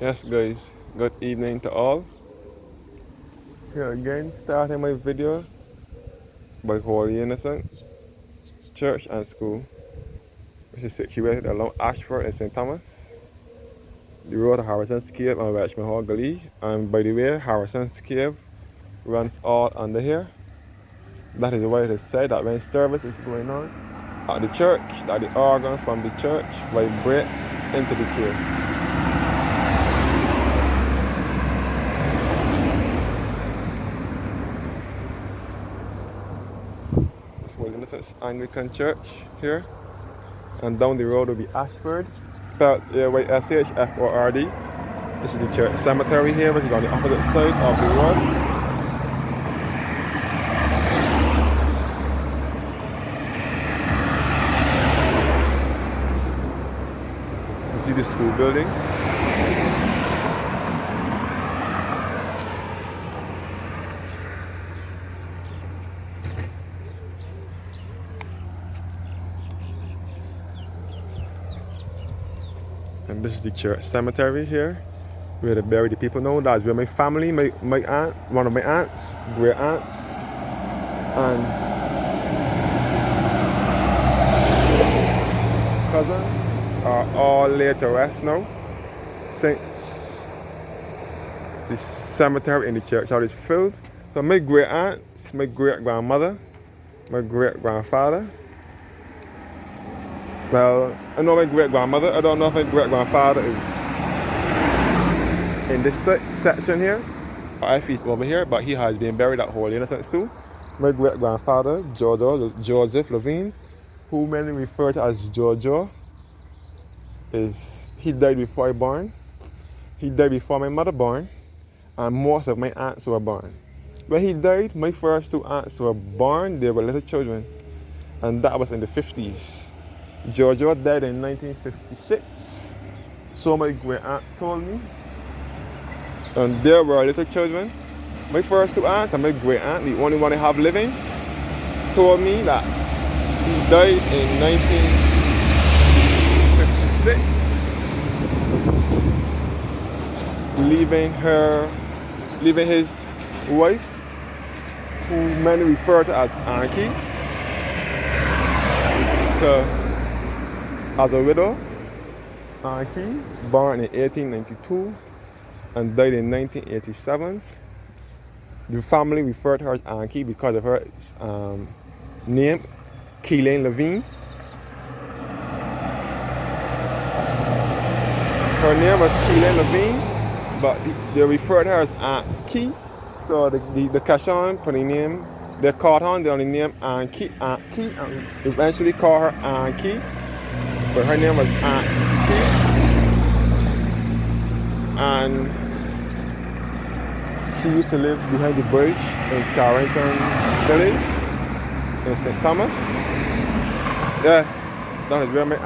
Yes guys, good evening to all. Here again, starting my video by Holy Innocent Church and School, which is situated along Ayshford in St. Thomas. The road to Harrison's Cave and Welshman Hall Gully. And by the way, Harrison's Cave runs all under here. That is why it is said that when service is going on at the church, that the organ from the church vibrates into the cave. Holy Innocent Anglican Church here. And down the road will be Ayshford, spelled Ayshford. This is the church cemetery here, which is on the opposite side of the road. You see the school building. And this is the church cemetery here, where they bury the people now. That's where my family, my aunt, one of my aunts, great aunts, and cousins are all laid to rest now, since the cemetery in the church is filled. So my great aunts, my great grandmother, my great grandfather. Well, I know my great grandmother. I don't know if my great grandfather is in this section here, or if he's over here, but he has been buried at Holy Innocents too. My great grandfather, Joseph Levine, who many refer to as Jojo, he died before I born. He died before my mother born, and most of my aunts were born. When he died, my first two aunts were born. They were little children, and that was in the 50s. Jojo died in 1956. So my great aunt told me, and they were little children. My first two aunts and my great aunt, the only one I have living, told me that he died in 1956, leaving his wife, who many refer to as Auntie, as a widow. Auntie, born in 1892 and died in 1987. The family referred to her as Auntie because of her name, Keelan Levine. Her name was Keelan Levine, but they referred to her as Aunt Key. So the Kashan for the name, they called her, they only named Aunt Key, and eventually called her Aunt Key. But her name was Aunt Key. And she used to live behind the bridge in Carrington Village in St. Thomas. Yeah, that is where my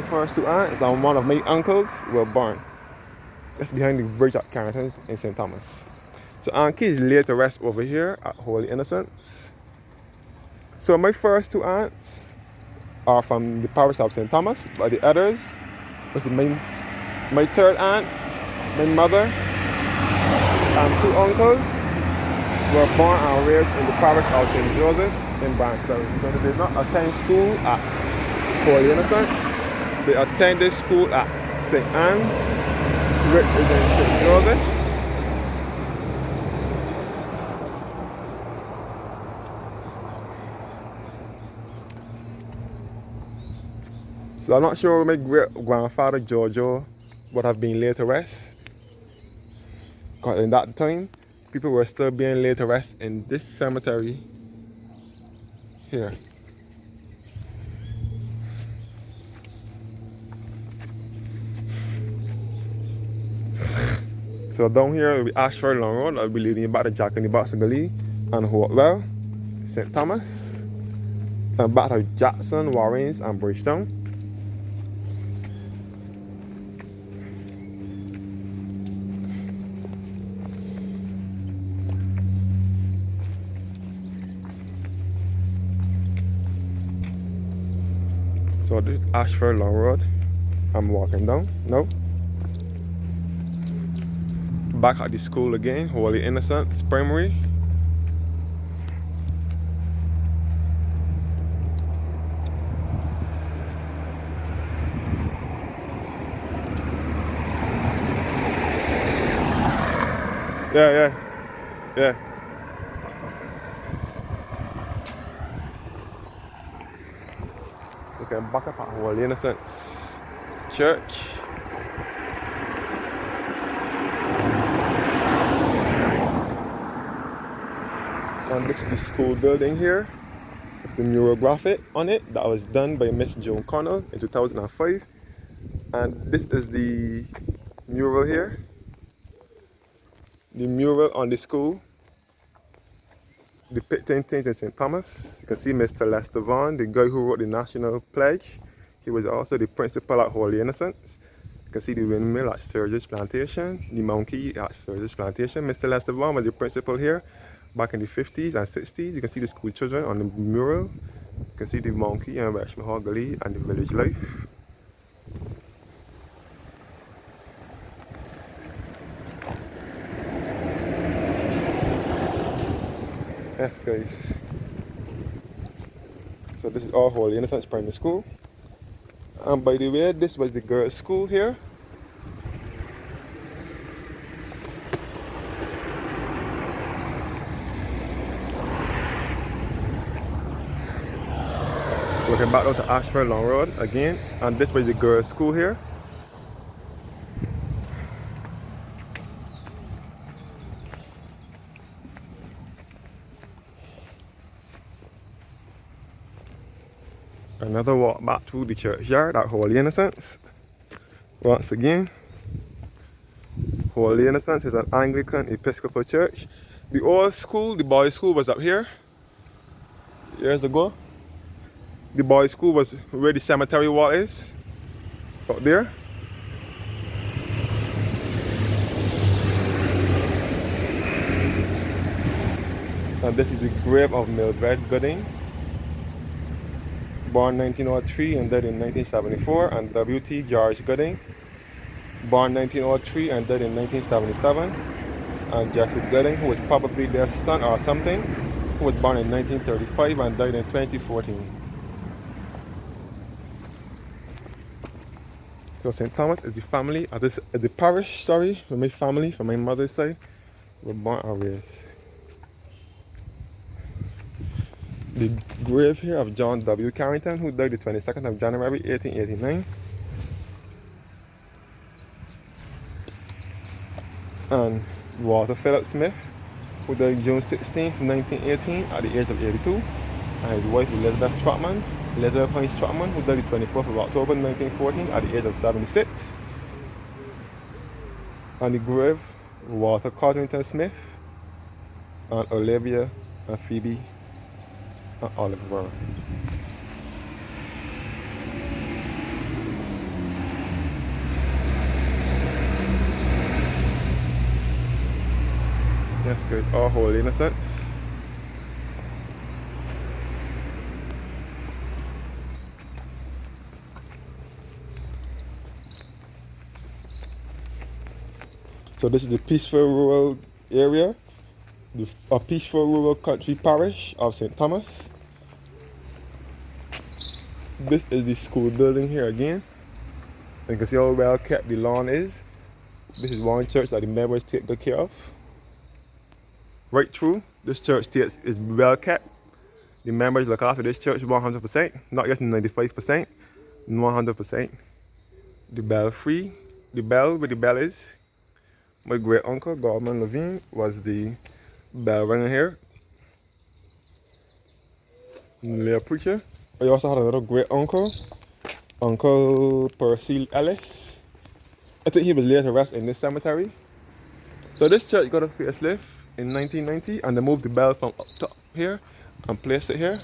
first two aunts, and one of my uncles were born. That's behind the bridge at Carrington in St. Thomas. So Aunt Key is laid to rest over here at Holy Innocents. So my first two aunts are from the parish of St. Thomas, but the others, which is my third aunt, my mother, and two uncles, were born and raised in the parish of St. Joseph in Branchville. So they did not attend school at Holy Innocent. They attended school at St. Anne's, which is in St. Joseph. So I'm not sure my great grandfather Giorgio would have been laid to rest, because in that time people were still being laid to rest in this cemetery here. So down here will be Ayshford Long Road. I'll be leading you back to Jack in the Box Gully and Hopewell, St. Thomas, and back to Jackson, Warrens, and Bridgetown. So this is Ayshford Long Road. I'm walking down. No. Back at the school again, Holy Innocents Primary. Yeah. Okay, back up at Holy Innocents Church. And this is the school building here with the mural graphic on it that was done by Miss Joan Connell in 2005. And this is the mural here. The mural on the school depicting things in St. Thomas. You can see Mr. Lester Vaughan, the guy who wrote the National Pledge. He was also the principal at Holy Innocents. You can see the windmill at Sturgis Plantation, the monkey at Sturgis Plantation. Mr. Lester Vaughan was the principal here back in the 50s and 60s. You can see the school children on the mural. You can see the monkey and West Mahogany and the village life. Yes guys, so this is all Holy Innocents Primary School, and by the way, this was the girls' school here. Looking back down to Ayshford Long Road again, and this was the girls' school here. Another walk back through the churchyard at Holy Innocents. Once again, Holy Innocents is an Anglican Episcopal church. The old school, the boys' school, was up here years ago. The boys' school was where the cemetery wall is, up there. And this is the grave of Mildred Gooding, born 1903 and died in 1974, and W.T. George Gooding, born 1903 and died in 1977, and Jeffrey Gooding, who was probably their son or something, who was born in 1935 and died in 2014. So St. Thomas is the family, is the parish, sorry, for my family, from my mother's side, were born and raised. The grave here of John W. Carrington, who died the 22nd of January 1889. And Walter Philip Smith, who died June 16, 1918 at the age of 82. And his wife Elizabeth Hines Trotman, who died the 24th of October 1914 at the age of 76. And the grave, Walter Codrington Smith, and Olivia and Phoebe and Oliver. That's good. All Holy Innocents. So this is the peaceful rural area, a peaceful rural country parish of St. Thomas. This is the school building here again. You can see how well kept the lawn is. This is one church that the members take good care of. Right through, this church is well kept. The members look after this church 100%, not just 95%, 100%. The bell free, the bell where the bell is. My great uncle, Gorman Levine, was the bell ringer here. Lay preacher. I also had another great uncle, Uncle Percy Ellis. I think he was laid to rest in this cemetery. So this church got a facelift in 1990, and they moved the bell from up top here and placed it here,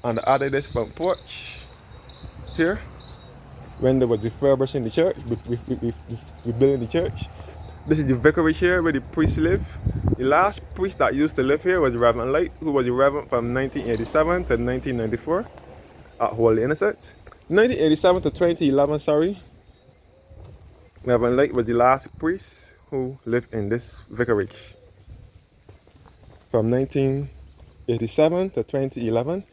and they added this front porch here when they were refurbishing the church, rebuilding the church. This is the vicarage here where the priests live. The last priest that used to live here was Reverend Light, who was the Reverend from 1987 to 1994 at Holy Innocents. 1987 to 2011, sorry. Reverend Light was the last priest who lived in this vicarage. From 1987 to 2011,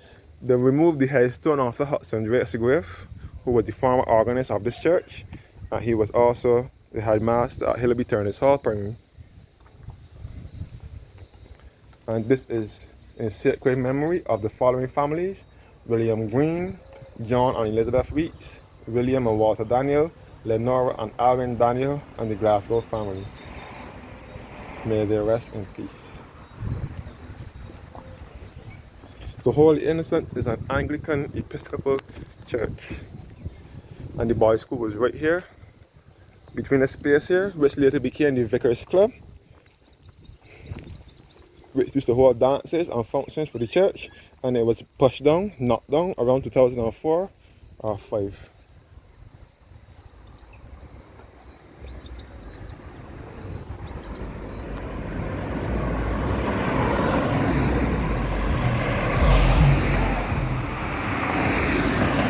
they removed the headstone of Hudson's Rate's grave, who was the former organist of this church, and he was also the headmaster at Hillaby Turners Hall Primary. And this is in sacred memory of the following families: William Green, John and Elizabeth Weeks, William and Walter Daniel, Lenora and Alvin Daniel, and the Glasgow family. May they rest in peace. The Holy Innocents is an Anglican Episcopal church, and the boys' school was right here, between the space here, which later became the Vicar's Club, which used to hold dances and functions for the church, and it was pushed down, knocked down around 2004 or 5.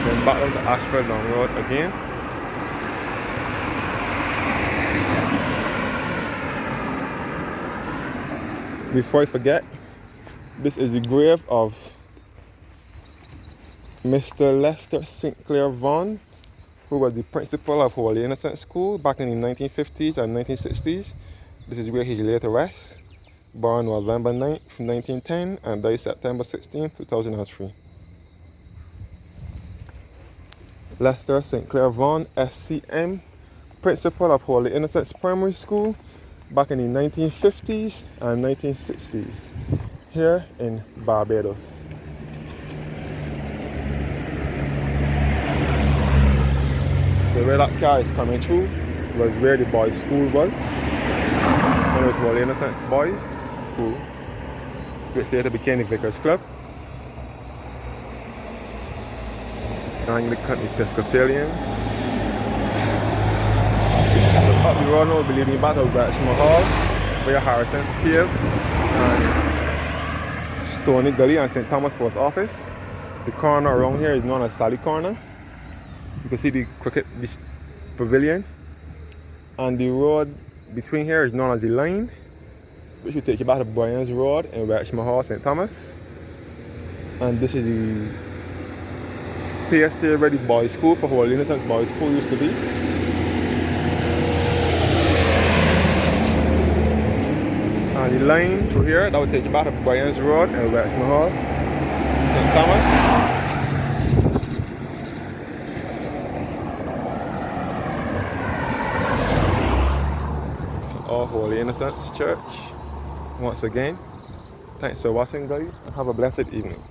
Then back down to Ayshford Long Road again. Before I forget, this is the grave of Mr. Lester Sinclair Vaughan, who was the principal of Holy Innocent School back in the 1950s and 1960s. This is where he later rests. Born November 9th, 1910 and died September 16th, 2003. Lester Sinclair Vaughan, SCM, principal of Holy Innocents Primary School back in the 1950s and 1960s here in Barbados. The way that car is coming through was where the boys' school was, when it was Holy Innocents Boys School, which later became the Vicar's Club. Anglican Episcopalian. Up the road now we'll be leading back to Ayshford Hall, via Harrison's Cave and Stony Gully and St. Thomas Post Office. The corner around here is known as Sally Corner. You can see the cricket pavilion, and the road between here is known as the Line, which will take you back to Brian's Road in Ayshford Hall, St. Thomas. And this is the space here where the boys' school for Holy Innocents Boys' School used to be. And the line through here, that will take you back to Brian's Road in Ayshford Hall, St. Thomas. All Holy Innocents Church. Once again, thanks for watching, guys, and have a blessed evening.